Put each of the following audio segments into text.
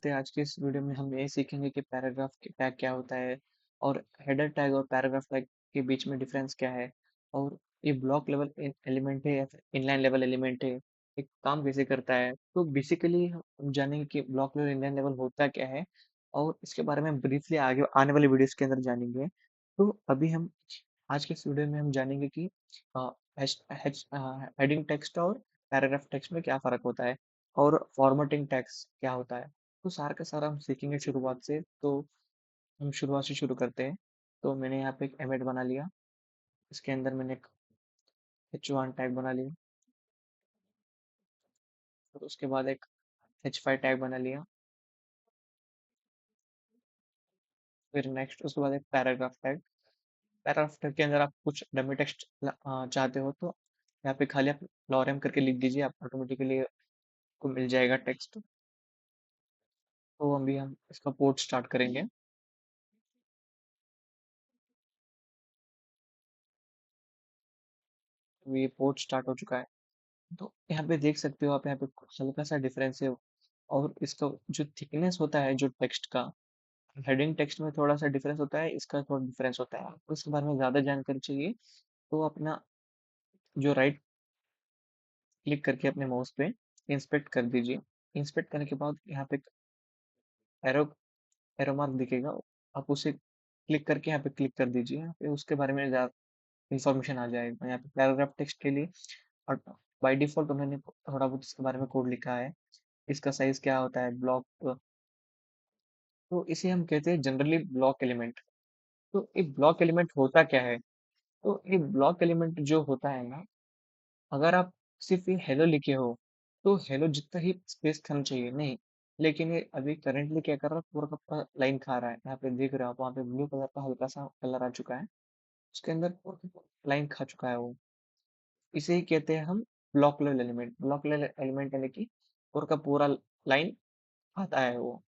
करते हैं। आज की इस वीडियो में हम ये सीखेंगे कि पैराग्राफ टैग क्या होता है और हेडर टैग और पैराग्राफ टैग के बीच में डिफरेंस क्या है और ये ब्लॉक लेवल एलिमेंट है या फिर इनलाइन लेवल एलिमेंट है, एक काम कैसे करता है। तो बेसिकली हम जानेंगे कि ब्लॉक लेवल इनलाइन लेवल होता क्या है और इसके बारे में ब्रीफली आगे आने वाली वीडियोस के अंदर जानेंगे। तो अभी हम आज के इस वीडियो में हम जानेंगे कि हेडिंग टेक्स्ट और पैराग्राफ टेक्स्ट में क्या फ़र्क होता है और फॉर्मेटिंग टेक्स्ट क्या होता है। तो सारा का सारा हम सीखेंगे शुरुआत से। तो हम शुरुआत से शुरू करते हैं। तो मैंने यहाँ पे एक इमेज बना लिया। इसके अंदर मैंने एक h1 टैग बना लिया। और उसके बाद एक h5 टैग बना लिया। फिर नेक्स्ट उसके बाद एक पैराग्राफ टैग। पैराग्राफ टैग के अंदर आप कुछ डमी टेक्स्ट चाहते हो तो यहाँ पे खाली आप लॉरेम करके लिख दीजिए, आप ऑटोमेटिकली को मिल जाएगा टेक्स्ट। तो अभी हम इसका पोर्ट स्टार्ट करेंगे। तो ये पोर्ट स्टार्ट हो चुका है। तो यहाँ पे देख सकते हो आप, यहाँ पे हल्का सा डिफरेंस है। और इसका जो थिकनेस होता है जो टेक्स्ट का, हेडिंग टेक्स्ट में थोड़ा सा डिफरेंस होता है, इसका थोड़ा डिफरेंस होता है। आपको इसके बारे में ज़्यादा जानकारी चाहिए तो अपना जो राइट क्लिक करके अपने माउस पे इंस्पेक्ट कर दीजिए। इंस्पेक्ट करने के बाद यहाँ पे एरो एरो मार्क दिखेगा, आप उसे क्लिक करके यहाँ पे क्लिक कर दीजिए। यहाँ पे उसके बारे में ज़्यादा इंफॉर्मेशन आ जाएगा यहाँ पे पैराग्राफ टेक्स्ट के लिए। और बाय डिफ़ॉल्ट उन्होंने थोड़ा बहुत इसके बारे में कोड लिखा है, इसका साइज़ क्या होता है, ब्लॉक। तो इसे हम कहते हैं जनरली ब्लॉक एलिमेंट। तो एक ब्लॉक एलिमेंट होता क्या है? तो एक ब्लॉक एलिमेंट जो होता है ना, अगर आप सिर्फ़ ये हेलो लिखे हो, तो हेलो जितना ही स्पेस खाना चाहिए, नहीं। लेकिन ये अभी करंटली क्या कर रहा है, पूरा का पूरा लाइन खा रहा है। यहाँ पे देख रहे हो आप, वहाँ पे ब्लू कलर का हल्का-सा कलर आ चुका है। उसके अंदर पूरा का पूरा लाइन खा चुका है वो। इसे ही कहते हैं हम block level element. Block level element यानी कि पूरा का पूरा लाइन खाता है वो,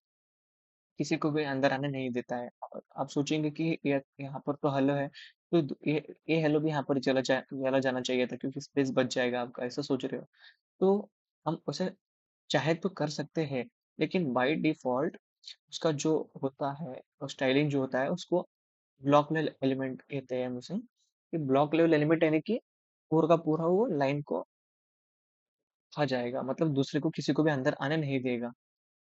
किसी को भी अंदर आने नहीं देता है। और आप सोचेंगे कि ये यहाँ पर तो हेलो है, तो ये हेलो भी यहाँ पर चला जाना चाहिए था क्योंकि स्पेस बच जाएगा आपका, ऐसा सोच रहे हो। तो हम उसे चाहे तो कर सकते हैं, लेकिन बाय डिफ़ॉल्ट उसका जो होता है स्टाइलिंग जो होता है उसको ब्लॉक लेवल एलिमेंट कहते हैं हम उसे। कि ब्लॉक लेवल एलिमेंट यानी कि पूरा का पूरा वो लाइन को खा जाएगा, मतलब दूसरे को किसी को भी अंदर आने नहीं देगा।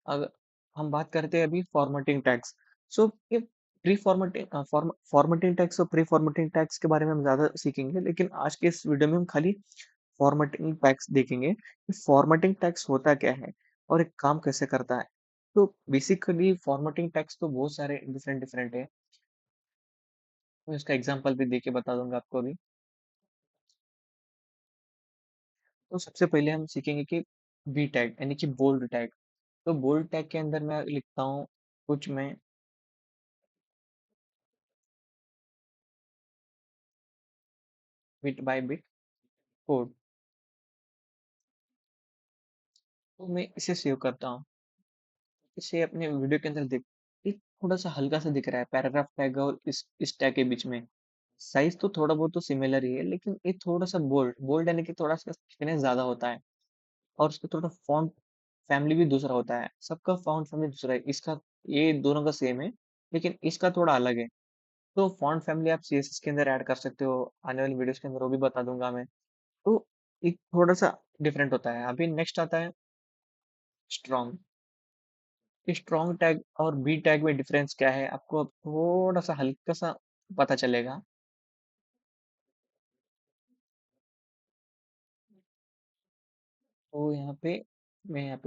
अगर हम बात करते हैं अभी फॉर्मेटिंग टैग्स। सो ये प्री फॉर्मेटिंग फॉर्मेटिंग टैग्स और प्री फॉर्मेटिंग टैग्स के बारे में हम ज़्यादा सीखेंगे, लेकिन आज के इस वीडियो में हम खाली फॉर्मेटिंग टैग्स देखेंगे कि फॉर्मेटिंग टैग्स होता क्या है और एक काम कैसे करता है। तो बेसिकली फॉर्मेटिंग टैग्स तो बहुत सारे डिफरेंट डिफरेंट है। मैं इसका एग्जांपल भी देके बता दूंगा आपको अभी। तो सबसे पहले हम सीखेंगे कि बी टैग यानी कि बोल्ड टैग। तो बोल्ड टैग के अंदर मैं लिखता हूँ कुछ मैं बिट बाय बिट कोड। तो मैं इसे सेव करता हूँ। इसे अपने वीडियो के अंदर देख, ये थोड़ा सा हल्का सा दिख रहा है पैराग्राफ टैग और इस टैग के बीच में। साइज तो थोड़ा बहुत तो सिमिलर ही है, लेकिन ये थोड़ा सा बोल्ड बोल्ड यानी कि थोड़ा सा थिकनेस ज्यादा होता है। और उसका थोड़ा फॉन्ट फैमिली भी दूसरा होता है, सबका फॉन्ट फैमिली दूसरा है। इसका ये दोनों का सेम है, लेकिन इसका थोड़ा अलग है। तो फॉन्ट फैमिली आप सीएसएस के अंदर ऐड कर सकते हो, आने वाली वीडियोस के अंदर वो भी बता दूंगा मैं। तो एक थोड़ा सा डिफरेंट होता है। अभी नेक्स्ट आता है स्ट्रॉन्ग। स्ट्रॉन्ग टैग और बी टैग में डिफरेंस क्या है आपको अब थोड़ा सा हल्का सा पता चलेगा। तो यहाँ पे मैं यहाँ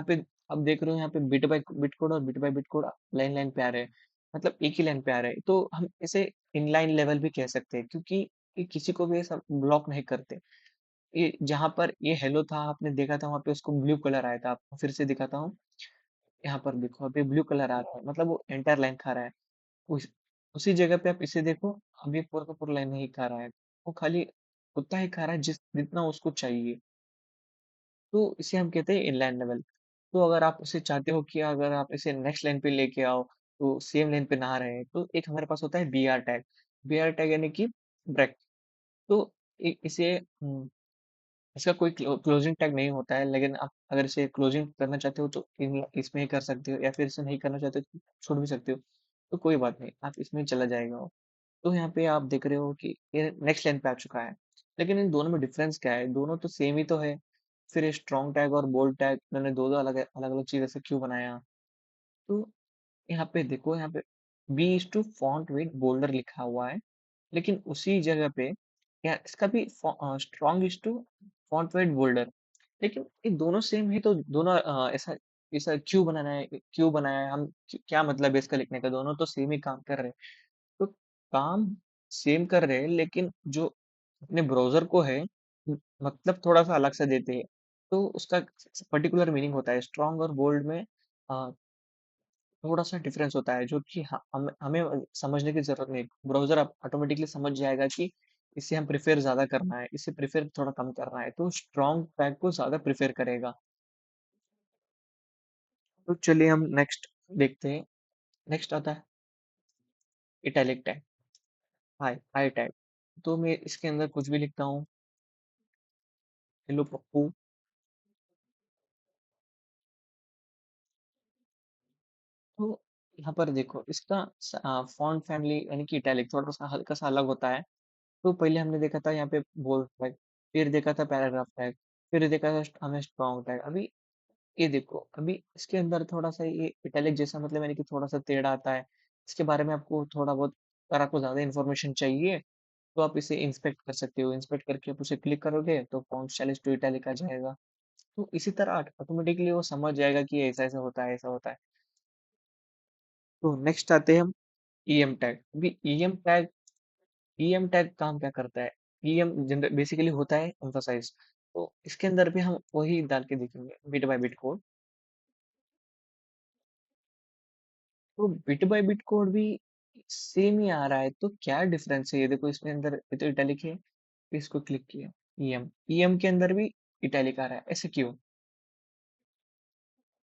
पे अब देख रहे हो, यहाँ पे बिट बाय बिट कोड और bit by bit code line line पे आ रहे हैं, मतलब एक ही लाइन पे आ रहे हैं। तो हम इसे इनलाइन लेवल भी कह सकते हैं क्योंकि ये किसी को भी ऐसा ब्लॉक नहीं करते। ये जहाँ पर ये हेलो था आपने देखा था, वहाँ पे उसको ब्लू कलर आया था। आपको फिर से दिखाता हूँ, यहाँ पर देखो अभी ब्लू कलर आ रहा है, मतलब वो एंटायर लाइन खा रहा है। उस उसी जगह पे आप इसे देखो, अभी पूरा का पूरा लाइन नहीं खा रहा है, वो खाली उतना ही खा रहा है जिस जितना उसको चाहिए। तो इसे हम कहते हैं इनलाइन लेवल। तो अगर आप उसे चाहते हो कि अगर आप इसे नेक्स्ट लाइन पे लेके आओ तो सेम लाइन पे ना रहे, तो एक हमारे पास होता है B R tag. B R tag यानी कि ब्रेक। तो इसे इसका कोई क्लोजिंग टैग नहीं होता है, लेकिन आप अगर इसे क्लोजिंग करना चाहते हो तो इसमें ही कर सकते हो, या फिर इसे नहीं करना चाहते हो तो छोड़ भी सकते हो। तो कोई बात नहीं, आप इसमें चला जाएगा वो। तो यहाँ पे आप देख रहे हो कि ये नेक्स्ट लाइन पे आ चुका है। लेकिन इन दोनों में डिफरेंस क्या है? दोनों तो सेम ही तो है। फिर स्ट्रॉन्ग टैग और बोल्ड टैग मैंने दो दो अलग अलग अलग चीज ऐसे क्यों बनाया? तो यहाँ पे देखो, यहाँ पे B is to font with bolder लिखा हुआ है, लेकिन उसी जगह पे या इसका भी strong is to font with bolder. लेकिन ये दोनों सेम है, तो दोनों ऐसा ऐसा क्यों बनाना है, क्यों बनाया है हम, क्या मतलब है इसका लिखने का? दोनों तो सेम ही काम कर रहे हैं। तो काम सेम कर रहे हैं, लेकिन जो अपने ब्राउजर को है मतलब थोड़ा सा अलग सा देते हैं। तो उसका पर्टिकुलर मीनिंग होता है। स्ट्रॉन्ग और बोल्ड में थोड़ा सा डिफरेंस होता है, जो कि हमें हमें समझने की जरूरत नहीं। ब्राउजर ऑटोमेटिकली समझ जाएगा कि इसे हम प्रेफर ज्यादा करना है, इसे प्रेफर थोड़ा कम करना है, तो स्ट्रॉन्ग टैग को ज्यादा प्रेफर करेगा। तो चलिए हम नेक्स्ट देखते हैं। नेक्स्ट आता है इटैलिक टैग, हाई टैग। तो मैं इसके अंदर कुछ भी लिखता हूँ, हेलो पप्पू। तो यहाँ पर देखो, इसका फॉन्ट फैमिली यानी कि इटैलिक थोड़ा सा हल्का सा अलग होता है। तो पहले हमने देखा था यहाँ पे बोल्ड टैग, फिर देखा था पैराग्राफ टैग, फिर देखा था हमें स्ट्रॉन्ग टैग। अभी ये देखो, अभी इसके अंदर थोड़ा सा ये इटैलिक जैसा मतलब यानी कि थोड़ा सा टेढ़ा आता है। इसके बारे में आपको थोड़ा बहुत, अगर आपको ज्यादा इन्फॉर्मेशन चाहिए तो आप इसे इंस्पेक्ट कर सकते हो। इंस्पेक्ट करके आप उसे क्लिक करोगे तो फॉन्ट स्टाइलिश टू इटैलिक आ जाएगा। तो इसी तरह ऑटोमेटिकली वो समझ जाएगा कि ऐसा ऐसा होता है, ऐसा होता है। तो नेक्स्ट आते हैं हम ईएम टैग। अभी ईएम टैग काम क्या करता है? ईएम जनरल बेसिकली होता है एम्फसाइज। तो इसके अंदर भी हम वही डाल के देखेंगे, बिट बाय बिट कोड। तो बिट बाय बिट कोड भी सेम ही आ रहा है, तो क्या डिफरेंस है? ये देखो, इसके अंदर ये तो इटैलिक है, फिर इसको क्लिक किया, ईएम के अंदर भी इटैलिक आ रहा है, ऐसे क्यों?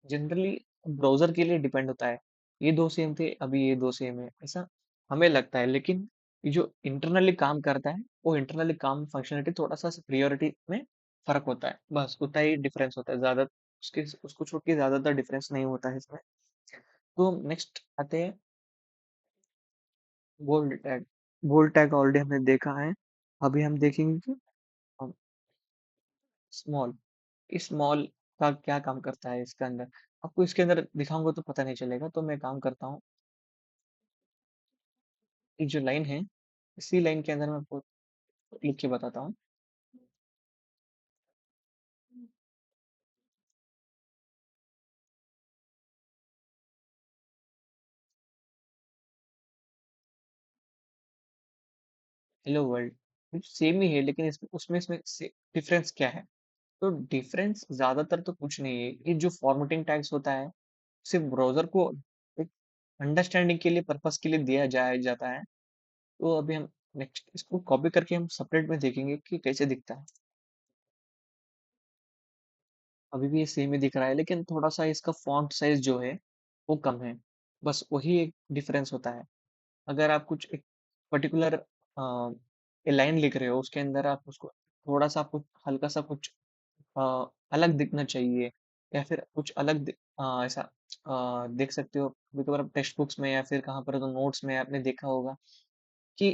जनरली ब्राउजर के लिए डिपेंड होता है। ये दो सेम थे, अभी ये दो सेम है, ऐसा हमें लगता है। लेकिन ये जो इंटरनली काम करता है, वो इंटरनली काम फंक्शनलिटी थोड़ा सा प्रियोरिटी में फर्क होता है, बस उतना ही डिफरेंस होता है। ज्यादा उसके उसको छोड़ के ज्यादातर डिफरेंस नहीं होता है इसमें। तो नेक्स्ट आते हैं bold tag. Bold tag already हमने देखा है। अभी हम देखेंगे कि स्मॉल, स्मॉल का क्या काम करता है इसके अंदर। आपको इसके अंदर दिखाऊंगा तो पता नहीं चलेगा, तो मैं काम करता हूँ। ये जो लाइन है, इसी लाइन के अंदर मैं आपको लिख के बताता हूँ। हेलो वर्ल्ड सेम ही है, लेकिन इसमें डिफरेंस क्या है? तो डिफरेंस ज्यादातर तो कुछ नहीं है। ये जो फॉर्मेटिंग टैग्स होता है, सिर्फ ब्राउजर को एक अंडरस्टैंडिंग के लिए, पर्पस के लिए दिया जाया जाता है। तो अभी हम नेक्स्ट इसको कॉपी करके हम सेपरेट में देखेंगे कि कैसे दिखता है। अभी भी ये सेम ही दिख रहा है, लेकिन थोड़ा सा इसका फॉन्ट साइज जो है वो कम है। बस वही एक डिफरेंस होता है। अगर आप कुछ एक पर्टिकुलर लाइन लिख रहे हो, उसके अंदर आप उसको थोड़ा सा आपको हल्का सा कुछ अ, अलग दिखना चाहिए, या फिर कुछ अलग ऐसा देख सकते हो। कभी कभार टेक्स्ट बुक्स में या फिर कहाँ पर तो नोट्स में आपने देखा होगा कि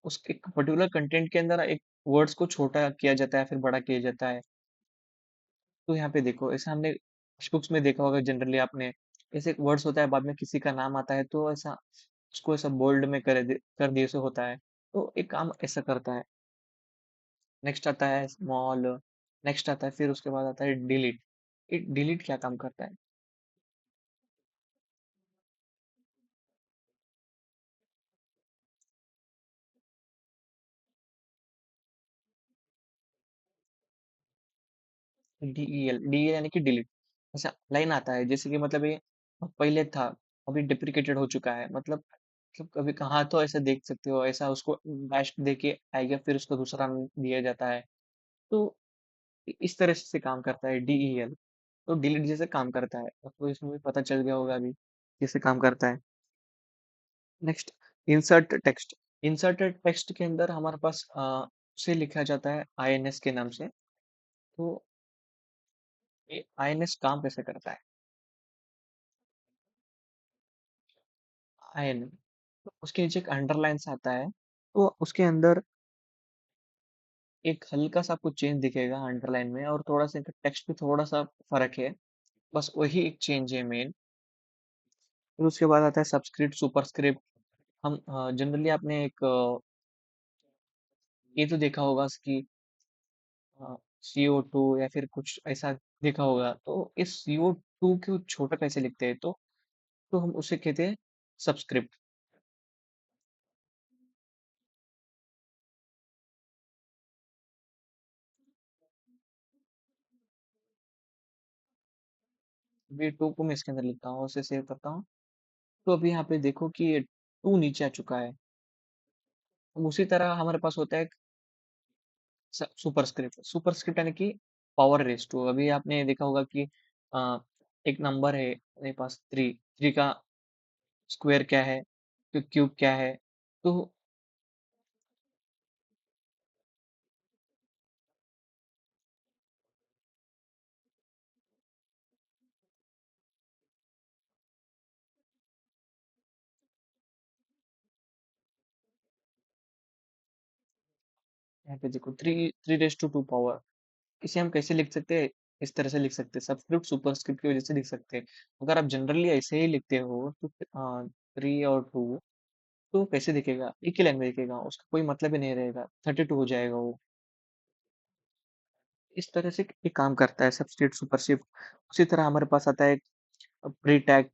उस एक पर्टिकुलर कंटेंट के अंदर एक वर्ड्स को छोटा किया जाता है, फिर बड़ा किया जाता है। तो यहाँ पे देखो, ऐसा हमने बुक्स में देखा होगा जनरली आपने। ऐसे वर्ड्स होता है, बाद में किसी का नाम आता है तो ऐसा उसको ऐसा बोल्ड में कर दिए से होता है। तो एक काम ऐसा करता है। नेक्स्ट आता है स्मॉल, नेक्स्ट आता है, फिर उसके बाद आता है डिलीट। डिलीट क्या काम करता है? डीईएल यानी कि डिलीट। ऐसा लाइन आता है जैसे कि मतलब ये पहले था, अभी डिप्रिकेटेड हो चुका है, मतलब कभी कहाँ तो ऐसा देख सकते हो, ऐसा उसको डैश दे के आएगा, फिर उसको दूसरा नाम दिया जाता है। तो इस तरह से काम करता है डीईएल। तो डिलीट जैसे काम करता है, आपको इसमें भी पता चल गया होगा अभी कैसे काम करता है। Next, insert text. Inserted text के अंदर हमारे पास उसे लिखा जाता है आईएनएस के नाम से। तो ये आईएनएस काम कैसे करता है? आईएन तो उसके नीचे एक अंडरलाइन आता है, तो उसके अंदर एक हल्का सा आपको चेंज दिखेगा अंडरलाइन में, और थोड़ा सा टेक्स्ट में थोड़ा सा फर्क है, बस वही एक चेंज है मेन। फिर उसके बाद आता है सबस्क्रिप्ट सुपरस्क्रिप्ट। हम जनरली आपने एक ये तो देखा होगा कि CO2 या फिर कुछ ऐसा देखा होगा, तो इस CO2 को छोटा कैसे लिखते हैं, तो हम उसे कहते हैं सबस्क्रिप्ट। V2 को मैं इसके अंदर लिखता हूँ, उसे सेव करता हूँ। तो अभी यहाँ पे देखो कि ये 2 नीचे आ चुका है। उसी तरह हमारे पास होता है सुपरस्क्रिप्ट। सुपरस्क्रिप्ट यानी कि पावर रेस टू। अभी आपने देखा होगा कि अ, एक नंबर है मेरे पास 3, 3 का स्क्वायर क्या है, तो क्यूब क्या है। तो यहाँ पे देखो 3 3 रेस टू 2 पावर, इसे हम कैसे लिख सकते हैं? इस तरह से लिख सकते हैं, सबस्क्रिप्ट सुपरस्क्रिप्ट की वजह से लिख सकते हैं। अगर आप जनरली ऐसे ही लिखते हो तो 3 और 2 तो कैसे दिखेगा? एक ही लाइन में दिखेगा, उसका कोई मतलब ही नहीं रहेगा, 32 हो जाएगा वो। इस तरह से ये काम करता है सबस्क्रिप्ट सुपरस्क्रिप्ट। उसी तरह हमारे पास आता है प्री टैग।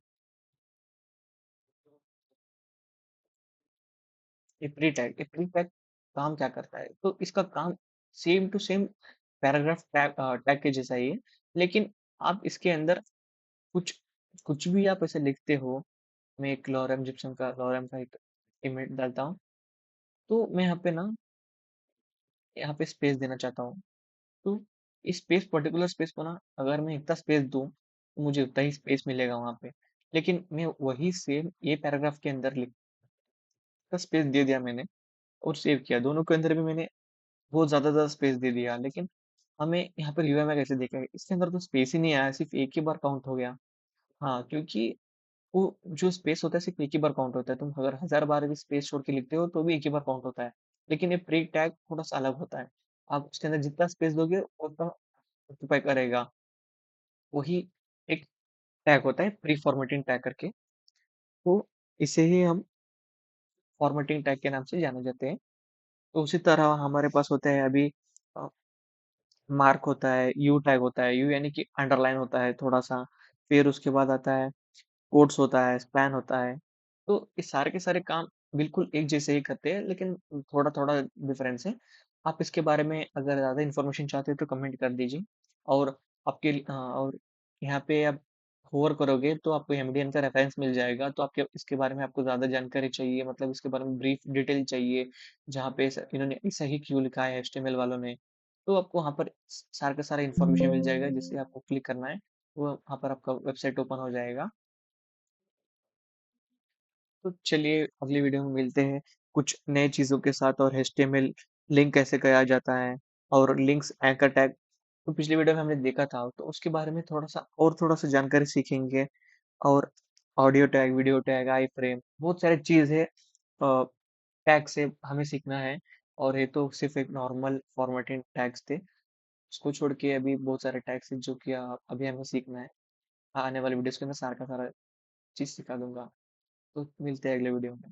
ये प्री टैग काम क्या करता है? तो इसका काम same to same paragraph tag के जैसा ही है, लेकिन आप इसके अंदर कुछ कुछ भी आप ऐसे लिखते हो। मैं एक लॉरेम जिप्सम का लॉरेम का एक इमेज डालता हूँ, तो मैं यहाँ पे स्पेस देना चाहता हूँ। तो इस स्पेस पर्टिकुलर स्पेस को ना, अगर मैं इतना स्पेस दूँ तो मुझे उतना ही स्पेस मिलेगा वहाँ पे। लेकिन मैं वही सेम ये पैराग्राफ के अंदर लिख स्पेस दे दिया मैंने और सेव किया, दोनों के अंदर भी मैंने बहुत ज़्यादा स्पेस दे दिया, लेकिन हमें यहाँ पर यूआई में कैसे दिखेगा? इसके अंदर तो स्पेस ही नहीं आया, सिर्फ एक ही बार काउंट हो गया। हाँ, क्योंकि वो जो स्पेस होता है सिर्फ एक ही बार काउंट होता है। तुम अगर 1000 बार भी स्पेस छोड़ के लिखते हो तो भी एक ही बार काउंट होता है। लेकिन ये प्री टैग थोड़ा सा अलग होता है। आप उसके अंदर जितना स्पेस दोगे उतना ऑक्यूपाई करेगा। वही एक टैग होता है प्री फॉर्मेटिंग टैग करके। तो इसे ही हम फॉर्मेटिंग टैग के नाम से जाने जाते हैं। तो उसी तरह हमारे पास होता है अभी मार्क होता है, यू टैग होता है। यू यानी कि अंडरलाइन होता है थोड़ा सा। फिर उसके बाद आता है कोट्स होता है, स्पैन होता है। तो ये सारे के सारे काम बिल्कुल एक जैसे ही करते हैं, लेकिन थोड़ा-थोड़ा डिफरेंस है। आप इसके बारे में अगर ज़्यादा इन्फॉर्मेशन चाहते हो तो कमेंट कर दीजिए। और और यहाँ पे आप होवर करोगे तो आपको एमडीएन का रेफरेंस मिल जाएगा, तो आपके इसके बारे में आपको ज़्यादा जानकारी चाहिए, मतलब इसके बारे में ब्रीफ डिटेल चाहिए, जहाँ पे इन्होंने ऐसा ही क्यों लिखा है एचटीएमएल वालों ने। तो आपको वहाँ पर सारा का सारा इन्फॉर्मेशन मिल जाएगा, जिसे आपको क्लिक करना है, वो वहाँ पर आपका वेबसाइट ओपन हो जाएगा। तो चलिए अगली वीडियो में मिलते हैं कुछ नए चीज़ों के साथ, और एचटीएमएल लिंक कैसे किया जाता है, और लिंक्स एंकर टैग तो पिछली वीडियो में हमने देखा था, तो उसके बारे में थोड़ा सा जानकारी सीखेंगे। और ऑडियो टैग, वीडियो टैग, आई फ्रेम, बहुत सारी चीज़ है टैग से हमें सीखना है। और ये तो सिर्फ एक नॉर्मल फॉर्मेटिंग टैग्स थे, उसको छोड़ के अभी बहुत सारे टैग्स हैं जो कि अभी हमें सीखना है। आने वाले वीडियोस के अंदर सारा का सारा चीज़ सिखा दूंगा। तो मिलते हैं अगले वीडियो में।